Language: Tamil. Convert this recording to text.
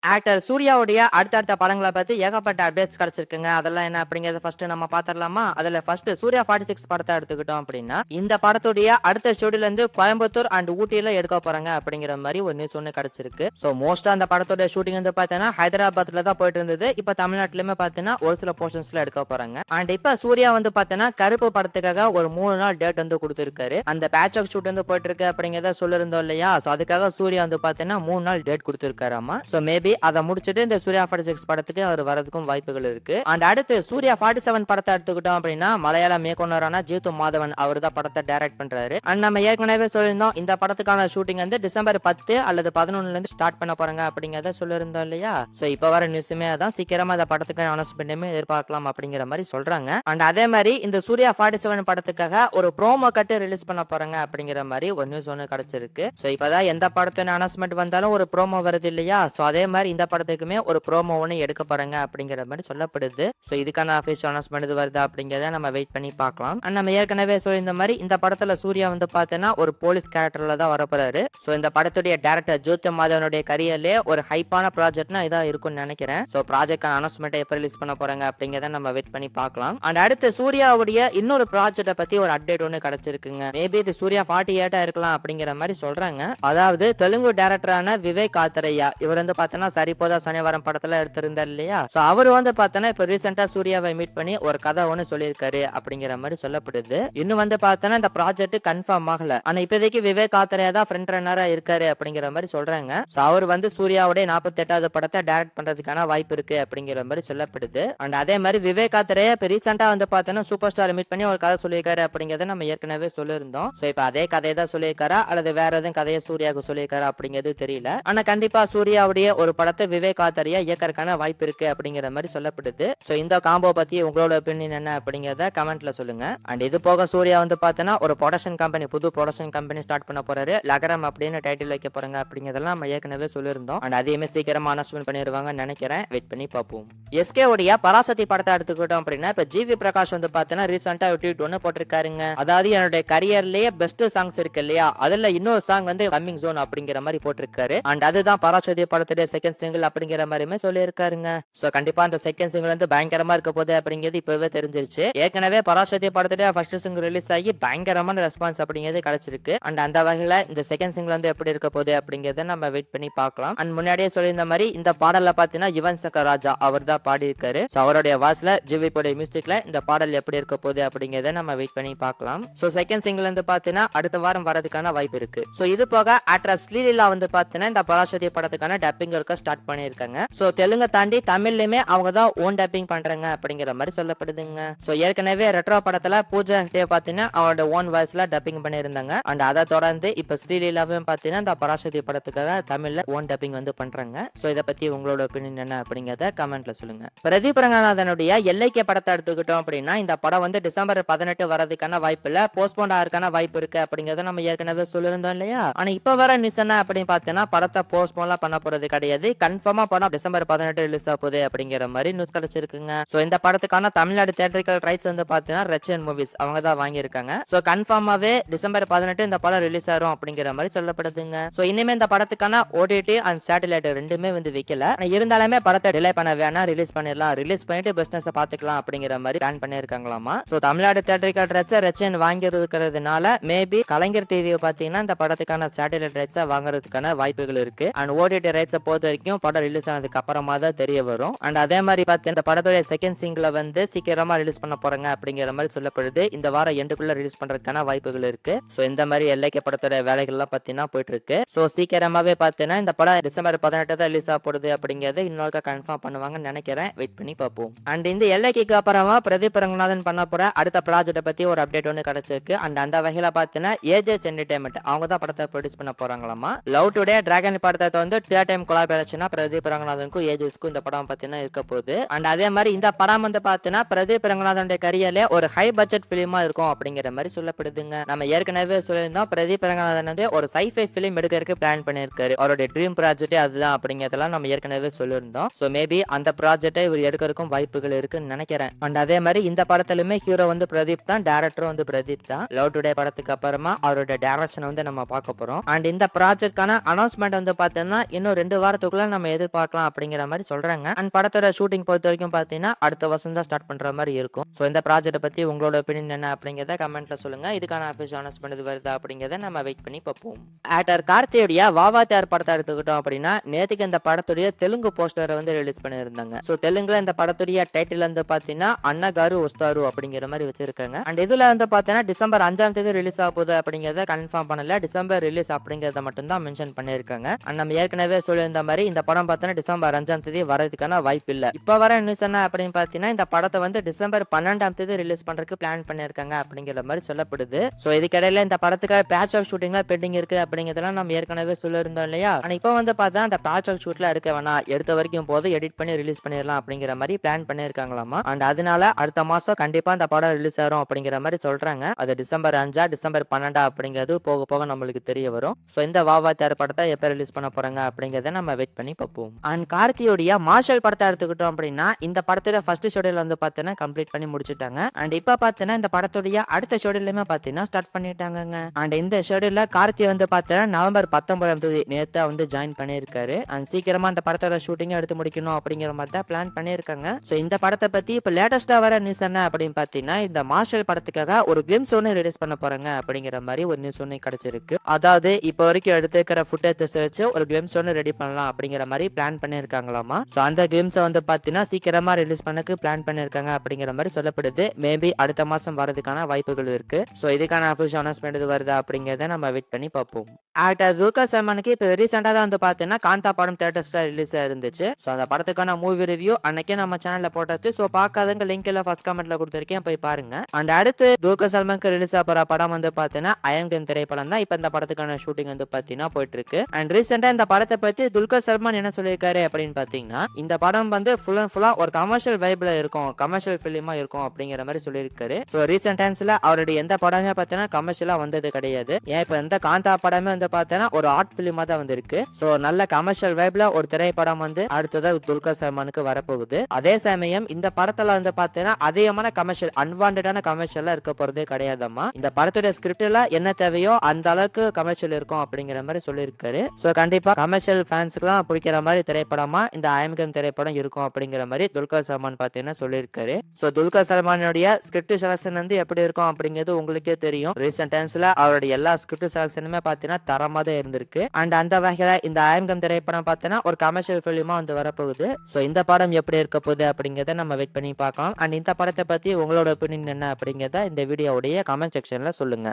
ஆக்டர் சூர்யாவுடைய அடுத்தடுத்த படங்கள பத்தி ஏகப்பட்ட அப்டேட்ஸ் கிடைச்சிருக்குங்க. அதெல்லாம் என்ன அப்படிங்கிறத ஃபர்ஸ்ட் நம்ம பாத்துரலாமா? அதுல ஃபர்ஸ்ட் சூர்யா 46 படத்த எடுத்துக்கிட்டோம் அப்படின்னா, இந்த படத்துடைய அடுத்த ஷெட்யூல் வந்து கோயம்புத்தூர் அண்ட் ஊட்டில எடுக்க போறாங்க அப்படிங்கிற மாரி ஒரு நியூஸ் ஒண்ணு கிடைச்சிருக்கு. சோ மோஸ்ட்டா அந்த படத்தோட ஷூட்டிங் வந்து பாத்தீங்கன்னா ஹைதராபாத்ல தான் போயிட்டு இருந்தது. இப்ப தமிழ்நாட்டிலுமே பாத்தீங்கன்னா ஒரு சில போர்ஷன்ஸ்ல எடுக்க போறாங்க. அண்ட் இப்ப சூர்யா வந்து பாத்தீங்கன்னா கருப்பு படத்துக்காக ஒரு 3 நாள் டேட் வந்து குடுத்திருக்காரு. அந்த பேட்ச் ஆஃப் ஷூட் வந்து போயிட்டு இருக்கு அப்படிங்கிறத சொல்லிருந்தோம் இல்லையா? சோ அதுக்காக சூர்யா வந்து பாத்தீங்கன்னா 3 நாள் டேட் குடுத்திருக்காராமா. சோ மேபி அத முடிச்சிட்டு இந்த சூர்யா 46 படத்துக்கு அவர் வரதுக்கும் வாய்ப்புகள் இருக்கு. அண்ட் அடுத்து சூர்யா 47 படத்தை எடுத்துக்கிட்டோம் அப்படின்னா மலையாளம் இயக்குனரான ஜீத்து மாதவன் அவர் தான் படத்தை டைரக்ட் பண்றாரு. அண்ட் நம்ம ஏற்கனவே சொல்லியிருந்தோம் இந்த படத்துக்கான ஷூட்டிங் வந்து டிசம்பர் 10 அல்லது 11ல இருந்து ஸ்டார்ட் பண்ண போறாங்க அப்படிங்கறத சொல்லியிருந்தோம் இல்லையா? சோ இப்ப வர நியூஸுமே அதான் சீக்கிரமா இந்த படத்துக்கான அனௌன்ஸ்மெண்ட்டுமே எதிர்பார்க்கலாம் அப்படிங்கிற மாதிரி சொல்றாங்க. அண்ட் அதே மாதிரி இந்த சூர்யா 47 படத்துக்காக ஒரு ப்ரோமோ கட்டு ரிலீஸ் பண்ண போறாங்க அப்படிங்கிற மாதிரி ஒரு நியூஸ் ஒன்று கிடைச்சிருக்கு. சோ இப்பதான் எந்த படத்தின் அனௌன்ஸ்மெண்ட் வந்தாலும் ஒரு ப்ரோமோ வருது இல்லையா? சோ அதே மாதிரி இந்த படத்துக்குமே ஒரு ப்ரோமோ ஒன்று எடுக்க போறாங்க அப்படிங்கிற மாதிரி சொல்லப்படுது. சோ இதுக்கான அஃபிஷியல் அனௌன்ஸ்மெண்ட் இது வருதா அப்படிங்கிறத நம்ம வெயிட் பண்ணி பார்க்கலாம். அண்ட் நம்ம ஏற்கனவே சொல்லியிருந்த மாதிரி இந்த படத்துல சூர்யா வந்து பார்த்தீங்கன்னா ஒரு போலீஸ் கேரக்டர்ல தான் வரப்போறாரு. சோ இந்த படத்துடைய டைரக்டர் ஜோதி மாதவனுடைய கரியர்லயே ஒரு ஹைப்பான ப்ராஜெக்ட்னா இதா இருக்கும்னு நினைக்கிறேன். சோ ப்ராஜெக்ட் அனௌன்ஸ்மெண்ட் எப்ப ரிலீஸ் பண்ண போறாங்க அப்படிங்கிறத நம்ம வெயிட் பண்ணி பார்க்கலாம். அண்ட் அடுத்து சூர்யாவுடைய இன்னொரு ப்ராஜெக்ட பத்தி ஒரு அப்டேட் ஒன்று கிடைச்சிருக்குங்க. மேபி இது சூர்யா 48 இருக்கலாம் அப்படிங்கிற மாதிரி சொல்றாங்க. அதாவது தெலுங்கு டைரக்டரான விவேக் ஆத்தரையா இவர் வந்து பார்த்தீங்கன்னா சரிபோதா சனிவாரம் படத்துல எடுத்திருந்தார் இல்லையா? சோ அவர் வந்து பார்த்தீங்கன்னா இப்ப ரீசெண்டா சூர்யாவை மீட் பண்ணி ஒரு கதை ஒன்று சொல்லியிருக்காரு அப்படிங்கிற மாதிரி சொல்லப்படுது. இன்னும் வந்து பார்த்தோன்னா இந்த ப்ராஜெக்ட் கன்ஃபார்ம் ஆகல. ஆனா இப்போதைக்கு விவேக் ஆத்தரையா தான் ஃப்ரண்ட் ரன்னரா இருக்காரு அப்படிங்கிற மாதிரி சொல்றாங்க. சோ அவர் வந்து சூர்யாவுடைய 48வது படத்தை டைரக்ட் பண்றதுக்கான வாய்ப்பு இருக்கு அப்படிங்கிற மாதிரி சொல்லப்படுது. அண்ட் அதே மாதிரி விவேக் ஆத்தரையா இப்ப ரீசெண்டா வந்து பார்த்தோன்னா சூப்பர் ஸ்டார் மீட் பண்ணி ஒரு கதை சொல்லியிருக்காரு அப்படிங்கறத நம்ம ஏற்கனவே சொல்லியிருந்தோம். சோ இப்ப அதே கதையை தான் சொல்லியிருக்காரா அல்லது வேற எதுவும் கதையை சூர்யாவுக்கு சொல்லியிருக்காரா அப்படிங்கிறது தெரியல. ஆனா கண்டிப்பா சூர்யாவுடைய ஒரு படத்தை விவேக் ஆத்தரையா இயக்கறதுக்கான வாய்ப்பு இருக்கு அப்படிங்கிற மாதிரி சொல்லப்படுது. சோ இந்த காம்போ பத்தி உங்களோட ஒப்பீனியன் என்ன அப்படிங்கறத கமெண்ட்ல சொல்லுங்க. அண்ட் இது போக சூர்யா வந்து பார்த்தனா ஒரு ப்ரொடக்ஷன் கம்பெனி புது ப்ரொடக்ஷன் கம்பெனி ஸ்டார்ட் பண்ண போறாரு. லகரம் அப்படின்னு டைட்டில் வைக்க போறாங்க அப்படிங்கறதெல்லாம் நம்ம ஏற்கனவே சொல்லியிருந்தோம். அண்ட் அதையுமே சீக்கிரமா அனௌன்ஸ்மெண்ட் பண்ணிடுவாங்கன்னு நினைக்கிறேன். வெயிட் பண்ணி பார்ப்போம். எஸ்கே உடைய பராசக்தி படத்தை எடுத்துக்கிட்டோம் அப்படின்னா இப்ப ஜிவி பிரகாஷ் வந்து பார்த்தனா ரீசெண்டா ட்வீட் ஒன்று போட்டிருக்காருங்க. அதாவது என்னுடைய கரியர்லயே பெஸ்ட் சாங்ஸ் இருக்கு இல்லையா? அதுல இன்னொரு சாங் வந்து கம்மிங் ஜோன் அப்படிங்கிற மாதிரி போட்டிருக்காரு. அண்ட் அதுதான் பராசக்தி படத்துடைய செகண்ட் சிங்கிள் அப்படிங்கிற மாதிரியுமே சொல்லியிருக்காருங்க. சோ கண்டிப்பா அந்த செகண்ட் சிங்கிள் வந்து பயங்கரமா இருக்க போகுது அப்படிங்கிறது இப்பவே தெரிஞ்சிருச்சு. ஏற்கனவே பராசக்தி படத்துடைய ஃபர்ஸ்ட் சிங்கிள் ரிலீஸ் ஆகி பயங்கரமான ரெஸ்பான்ஸ் அப்படிங்கிறது கிடைச்சிருக்கு. அண்ட் அந்த வகையில இந்த செகண்ட் சிங்கிள் வந்து எப்படி இருக்க போகுது அப்படிங்கறத நம்ம வெயிட் பண்ணி பார்க்கலாம். அண்ட் முன்னாடியே சொல்லியிருந்த மாதிரி இந்த பாடல்ல பாத்தீங்கன்னா யுவன் சங்கர் ராஜா அவர் தான் பாடி இருக்காரு. சோ அவருடைய வாய்ஸ்ல ஜிவி போட மியூசிக்ல இந்த பாடல் எப்படி இருக்க போகுது அப்படிங்கறத நம்ம வெயிட் பண்ணி பார்க்கலாம். சோ செகண்ட் சிங்கிள் வந்து பாத்தீங்கன்னா அடுத்த வாரம் வரதுக்கான வாய்ப்பு இருக்கு. சோ இது போக ஆக்ட்ரஸ் ஸ்ரீலீலா வந்து பாத்தீங்கன்னா இந்த பராசக்தி படத்துக்கான டப்பிங் ஒர்க்க ஸ்டார்ட் பண்ணியிருக்காங்க. சோ தெலுங்கு தாண்டி தமிழ்லயுமே அவங்க தான் ஓன் டப்பிங் பண்றாங்க அப்படிங்கிற மாதிரி சொல்லப்படுதுங்க. சோ ஏற்கனவே ரெட்ரோ படத்துல பூஜா ஹெக்டே பாத்தீங்கன்னா அவரோட ஓன் வாய்ஸ்ல டப்பிங் பண்ணியிருந்தாங்க. அண்ட் அதை தொடர்ந்து இப்ப ஸ்ரீலீலாவும் பாத்தீங்கன்னா இந்த பராசக்தி படத்துக்காக தமிழ்ல ஓன் டப்பிங் வந்து பண்றாங்க. சோ இதை பத்தி உங்களோட ஒப்பீனியன் என்ன அப்படிங்கறத கமெண்ட்ல சொல்லுங்க. பிரதீப் ரங்கநாதனுடைய எல்லைக்கு படத்தை எடுத்துக்கிட்டோம் அப்படின்னா இந்த படம் வந்து டிசம்பர் 18 வரதுக்கான வாய்ப்பு இல்ல, போஸ்ட்போன் ஆகிறதுக்கான வாய்ப்பு இருக்கு அப்படிங்கறத நம்ம ஏற்கனவே சொல்லியிருந்தோம் இல்லையா? ஆனா இப்ப வர நியூஸ் என்ன அப்படின்னு பாத்தீங்கன்னா படத்தை போஸ்ட்போன்லாம் பண்ண போறது கிடையாது. கன்ஃபார்மா படம் டிசம்பர் 18 ரிலீஸ் ஆக போகுது அப்படிங்கிற மாதிரி நியூஸ் கிடைச்சிருக்குங்க. சோ இந்த படத்துக்கான தமிழ்நாடு தியேட்டரிக்கல் ரைட்ஸ் வந்து பாத்தீங்கன்னா ரெச்சன் மூவிஸ் அவங்க தான் வாங்கியிருக்காங்க. சோ கன்ஃபார்மாவே டிசம்பர் 18 இந்த படம் ரிலீஸ் ஆகும் அப்படிங்கிற மாதிரி சொல்லப்படுதுங்க. சோ இனிமே இந்த படத்துக்கான ஓடிடி அண்ட் சேட்டலைட் ரெண்டுமே வந்து விக்கல. இருந்தாலுமே படத்தை டிலே பண்ண வேணாம், ரிலீஸ் பண்ணிடலாம், ரிலீஸ் பண்ணிட்டு பிசினஸ் பாத்துக்கலாம் அப்படிங்கிற மாதிரி plan பண்ணிருக்காங்களாமா. So Tamil Nadu theatrical rights ரெச்சன் வாங்கி இருக்கிறதுனால மேபி கலைஞர் டிவி பாத்தீங்கன்னா இந்த படத்துக்கான சேட்டலைட் ரைட்ஸ் வாங்குறதுக்கான வாய்ப்புகள் இருக்கு. அண்ட் ஓடிடி ரைட்ஸ் பொறுத்த வரைக்கும் படம் ரிலீஸ் ஆனதுக்கு அப்புறமா தான் தெரிய வரும். அண்ட் அதே மாதிரி பார்த்து இந்த படத்துடைய செகண்ட் சிங்கிள வந்து சீக்கிரமா ரிலீஸ் பண்ண போறாங்க அப்படிங்கிற மாதிரி சொல்லப்படுது. இந்த வாரம் எண்டுக்குள்ள ரிலீஸ் பண்றதுக்கான வாய்ப்புகள் இருக்கு. சோ இந்த மாதிரி எல்லைக்கு படத்தோட வேலைகள் எல்லாம் பாத்தீங்கன்னா போயிட்டு இருக்கு. சோ சீக்கிரமாவே பாத்தீங்கன்னா இந்த படம் டிசம்பர் 18 தான் ரிலீஸ் ஆக போகுது அப்படிங்கறது இன்னொரு கன்ஃபார்ம் பண்ணுவாங்கன்னு நினைக்கிறேன். வெயிட் பண்ணி பார்ப்போம். அண்ட் இந்த எல்லைக்கு அப்புறமா பிரதீப் ரங்கநாதன் பண்ண போற அடுத்த ப்ராஜெக்ட் பத்தி ஒரு அப்டேட் ஒன்று கிடைச்சிருக்கு. அண்ட் அந்த வகையில பாத்தீங்கன்னா ஏஜெஸ் என்டர்டைன்மெண்ட் அவங்க தான் படத்தை ப்ரொடியூஸ் பண்ண போறாங்களாமா. லவ் டுடே டிராகன் படத்தை வந்து தியேட்டர் டைம் கொலாபரேஷனா பிரதீப் ரங்கநாதனுக்கும் ஏஜெஸ்க்கும் இந்த படம் பாத்தீங்கன்னா இருக்க போகுது. அண்ட் அதே மாதிரி இந்த படம் வந்து பாத்தீங்கன்னா பிரதீப் ரங்கநாதனுடைய கரியர்ல ஒரு ஹை பட்ஜெட் பிலிமா இருக்கும் அப்படிங்கிற மாதிரி சொல்லப்படுதுங்க. நம்ம ஏற்கனவே சொல்லியிருந்தோம் பிரதீப் ரங்கநாதன் வந்து ஒரு சைஃபை பிலிம் எடுக்கிறதுக்கு பிளான் பண்ணிருக்காரு. அவருடைய ட்ரீம் ப்ராஜெக்ட் அதுதான் அப்படிங்கறதெல்லாம் நம்ம ஏற்கனவே சொல்லியிருந்தோம். சோ மேபி அந்த ப்ராஜெக்டை இவர் எடுக்கிறதுக்கும் வாய்ப்புகள் இருக்குன்னு நினைக்கிறேன். அண்ட் அதே மாதிரி இந்த படத்திலுமே ஹீரோ வந்து பிரதீப் தான், டைரக்டரும் வந்து பிரதீப் தான். லவ் டுடே படத்துக்கு அப்புறமா அவரோட டைரக்ஷன் வந்து நம்ம பார்க்க போறோம். அண்ட் இந்த ப்ராஜெக்ட்கான அனௌன்ஸ்மெண்ட் வந்து பாத்தீங்கன்னா இன்னும் 2 வாரத்துக்கு வருஷத்துக்குள்ள நம்ம எதிர்பார்க்கலாம் அப்படிங்கிற மாதிரி சொல்றாங்க. அண்ட் படத்தோட ஷூட்டிங் பொறுத்த வரைக்கும் பாத்தீங்கன்னா அடுத்த வருஷம் தான் ஸ்டார்ட் பண்ற மாதிரி இருக்கும். ஸோ இந்த ப்ராஜெக்ட் பத்தி உங்களோட ஒப்பீனியன் என்ன அப்படிங்கிறத கமெண்ட்ல சொல்லுங்க. இதுக்கான அஃபிஷியல் அனௌன்ஸ்மெண்ட் இது வருதா அப்படிங்கிறத நம்ம வெயிட் பண்ணி பார்ப்போம். ஆக்டர் கார்த்தியோடைய வாவா தேர் படத்தை எடுத்துக்கிட்டோம் அப்படின்னா நேத்துக்கு இந்த படத்துடைய தெலுங்கு போஸ்டரை வந்து ரிலீஸ் பண்ணியிருந்தாங்க. ஸோ தெலுங்குல இந்த படத்துடைய டைட்டில் வந்து பாத்தீங்கன்னா அன்னகாரு ஒஸ்தாரு அப்படிங்கிற மாதிரி வச்சிருக்காங்க. அண்ட் இதுல வந்து பாத்தீங்கன்னா டிசம்பர் 5ஆம் தேதி ரிலீஸ் ஆக போகுது அப்படிங்கறத கன்ஃபார்ம் பண்ணல. டிசம்பர் ரிலீஸ் அப்படிங்கறத மட்டும் தான் மென்ஷன் பண்ணிருக்காங்க. அண்ட் நம்ம ஏற்கனவே சொல்லியிருந்த மாதிரி இந்த படம் பார்த்தீங்கன்னா டிசம்பர் 5ஆம் தேதி வரதுக்கான வாய்ப்பு இல்ல. இப்ப வர நியூஸ் என்ன அப்படின்னு பாத்தீங்கன்னா இந்த படத்தை வந்து டிசம்பர் 12ஆம் தேதி ரிலீஸ் பண்றதுக்கு பிளான் பண்ணிருக்காங்க அப்படிங்கிற மாதிரி சொல்லப்படுது. சோ இதுக்கிடையில இந்த படத்துக்காக பேட்ச் ஆஃப் ஷூட்டிங்லாம் பெண்டிங் இருக்கு அப்படிங்கறதெல்லாம் நம்ம ஏற்கனவே சொல்லியிருந்தோம் இல்லையா. ஆனா இப்ப வந்து பார்த்தா அந்த பேட்ச் ஆஃப் ஷூட்ல எடுக்க வேணாம், எடுத்த வரைக்கும் போது எடிட் பண்ணி ரிலீஸ் பண்ணிடலாம் அப்படிங்கிற மாதிரி பிளான் பண்ணிருக்காங்களாமா. அண்ட் அதனால அடுத்த மாசம் கண்டிப்பா இந்த படம் ரிலீஸ் ஆகும் அப்படிங்கிற மாதிரி சொல்றாங்க. அது டிசம்பர் 5 டிசம்பர் 12 அப்படிங்கிறது போக போக நம்மளுக்கு தெரிய வரும். சோ இந்த வாவா தேர் படத்தை எப்ப ரிலீஸ் பண்ண போறாங்க அப்படிங்கறத நம்ம வெயிட் பண்ணி பார்ப்போம். அண்ட் கார்த்தியோடைய மார்ஷல் படத்தை எடுத்துக்கிட்டோம் அப்படின்னா இந்த படத்தோட ஃபர்ஸ்ட் ஷெட்யூல் வந்து பார்த்தீங்கன்னா கம்ப்ளீட் பண்ணி முடிச்சிட்டாங்க. அண்ட் இப்ப பார்த்தீங்கன்னா இந்த படத்துடைய அடுத்த ஷெட்யூலுமே பார்த்தீங்கன்னா ஸ்டார்ட் பண்ணிட்டாங்க. அண்ட் இந்த ஷெட்யூல்ல கார்த்தி வந்து பார்த்தீங்கன்னா நவம்பர் 19ஆம் தேதி நேத்தா வந்து ஜாயின் பண்ணியிருக்காரு. அண்ட் சீக்கிரமா அந்த படத்தோட ஷூட்டிங் எடுத்து முடிக்கணும் அப்படிங்கிற மாதிரி தான் பிளான் பண்ணியிருக்காங்க. சோ இந்த படத்தை பத்தி இப்ப லேட்டஸ்டா வர நியூஸ் என்ன அப்படின்னு பாத்தீங்கன்னா இந்த மார்ஷல் படத்துக்காக ஒரு கிளிம்ஸ் ஒன்று ரிலீஸ் பண்ண போறாங்க அப்படிங்கிற மாதிரி ஒரு நியூஸ் ஒன்று கிடைச்சிருக்கு. அதாவது இப்ப வரைக்கும் எடுத்துக்கிற ஃபுட்டேஜஸ் வச்சு ஒரு கிளிம்ஸ் ஒன்று ரெடி பண்ணலாம் அப்படிங்கிற மாதிரி பிளான் பண்ணிருக்காங்களாமா. சோ அந்த கிளிம்ஸை வந்து பாத்தீங்கன்னா சீக்கிரமா ரிலீஸ் பண்ணக்கு பிளான் பண்ணிருக்காங்க அப்படிங்கிற மாதிரி சொல்லப்படுது. மேபி அடுத்த மாசம் வரதுக்கான வாய்ப்புகள் இருக்கு. சோ இதுக்கான அஃபிஷியல் அனௌன்ஸ்மெண்ட் இது வருதா அப்படிங்கறத நம்ம வெயிட் பண்ணி பார்ப்போம். ஆக்டர் துல்கர் சல்மானுக்கு இப்ப ரீசெண்டா தான் வந்து பாத்தீங்கன்னா காந்தா படம் தியேட்டர்ஸ்ல ரிலீஸ் ஆயிருந்துச்சு. சோ அந்த படத்துக்கான மூவி ரிவ்யூ அன்னைக்கே நம்ம சேனல்ல போட்டாச்சு. சோ பார்க்காதவங்க லிங்க் எல்லாம் ஃபர்ஸ்ட் கமெண்ட்ல கொடுத்திருக்கேன், போய் பாருங்க. அண்ட் அடுத்து துல்கர் சல்மானுக்கு ரிலீஸ் ஆக போற படம் வந்து பாத்தீங்கன்னா அயன் கேம் திரைப்படம் தான். இப்ப இந்த படத்துக்கான ஷூட்டிங் வந்து பாத்தீங்கன்னா போயிட்டு இருக்கு. அண்ட் ரீசெண்டா இந்த படத்தை பத்தி துல்கர் சல்மான் என்ன சொல்லியிருக்காரு அப்படின்னு பாத்தீங்கன்னா இந்த படம் வந்து ஃபுல் அண்ட் ஃபுல்லா ஒரு கமர்ஷியல் வைப்ல இருக்கும், கமர்ஷியல் பிலிமா இருக்கும் அப்படிங்கிற மாதிரி சொல்லியிருக்காரு. சோ ரீசெண்ட் டைம்ஸ்ல அவருடைய எந்த படமே பாத்தீங்கன்னா கமர்ஷியலா வந்தது கிடையாது. ஏன் இப்ப எந்த காந்தா படமே வந்து பாத்தீங்கன்னா ஒரு ஆர்ட் பிலிமா தான் வந்திருக்கு. சோ நல்ல கமர்ஷியல் வைப்ல ஒரு திரைப்படம் வந்து அடுத்ததா துல்கர் சல்மானுக்கு வரப்போகுது. அதே சமயம் இந்த படத்துல வந்து பாத்தீங்கன்னா அதிகமான கமர்ஷியல் அன்வான்டான கமர்ஷியலா இருக்க போறதே கிடையாதம்மா. இந்த படத்துடைய ஸ்கிரிப்ட்ல என்ன தேவையோ அந்த அளவுக்கு கமர்ஷியல் இருக்கும் அப்படிங்கிற மாதிரி சொல்லியிருக்காரு. சோ கண்டிப்பா கமர்ஷியல் ஃபேன்ஸ்க்குலாம் பிடிக்கிற மாதிரி திரைப்படமா இந்த அயன்கேம் திரைப்படம் இருக்கும் அப்படிங்கிற மாதிரி துல்கர் சல்மான் பாத்தீங்கன்னா சொல்லியிருக்காரு. சோ துல்கர் சல்மானுடைய ஸ்கிரிப்ட் செலக்ஷன் வந்து எப்படி இருக்கும் அப்படிங்கிறது உங்களுக்கே தெரியும். ரீசெண்ட் டைம்ஸ்ல அவருடைய எல்லா ஸ்கிரிப்ட் செலக்ஷனுமே பாத்தீங்கன்னா தரமா தான் இருந்திருக்கு. அண்ட் அந்த வகையில இந்த அயன்கேம் திரைப்படம் பாத்தீங்கன்னா ஒரு கமர்ஷியல் பிலிமா வந்து வரப்போகுது. சோ இந்த படம் எப்படி இருக்க போகுது அப்படிங்கறத நம்ம வெயிட் பண்ணி பார்க்கலாம். அண்ட் இந்த படத்தை பத்தி உங்களோட ஒப்பீனியன் என்ன அப்படிங்கறத இந்த வீடியோவுடைய கமெண்ட் செக்ஷன்ல சொல்லுங்க.